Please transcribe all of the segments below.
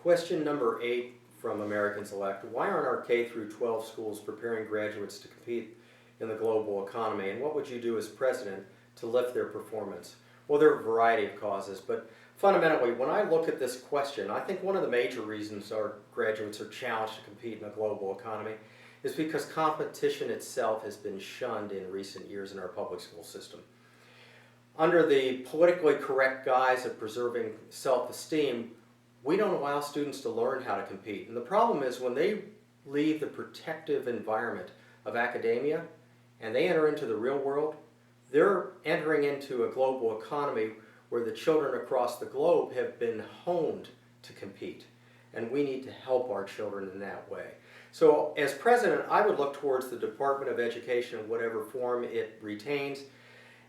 Question number 8 from American Select. Why aren't our K through 12 schools preparing graduates to compete in the global economy? And what would you do as president to lift their performance? Well, there are a variety of causes, but fundamentally, when I look at this question, I think one of the major reasons our graduates are challenged to compete in a global economy is because competition itself has been shunned in recent years in our public school system. Under the politically correct guise of preserving self-esteem, we don't allow students to learn how to compete. And the problem is when they leave the protective environment of academia and they enter into the real world, they're entering into a global economy where the children across the globe have been honed to compete. And we need to help our children in that way. So as president, I would look towards the Department of Education in whatever form it retains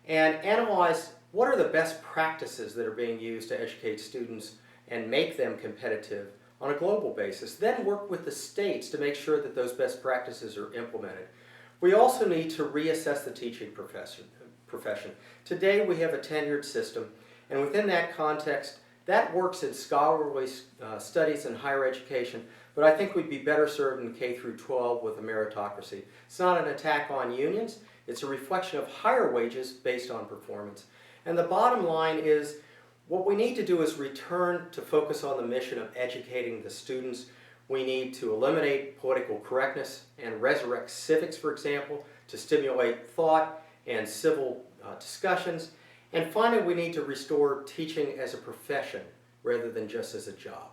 and analyze what are the best practices that are being used to educate students and make them competitive on a global basis. Then work with the states to make sure that those best practices are implemented. We also need to reassess the teaching profession. Today we have a tenured system, and within that context, that works in scholarly studies in higher education, but I think we'd be better served in K through 12 with a meritocracy. It's not an attack on unions, it's a reflection of higher wages based on performance. And the bottom line is, what we need to do is return to focus on the mission of educating the students. We need to eliminate political correctness and resurrect civics, for example, to stimulate thought and civil discussions. And finally, we need to restore teaching as a profession rather than just as a job.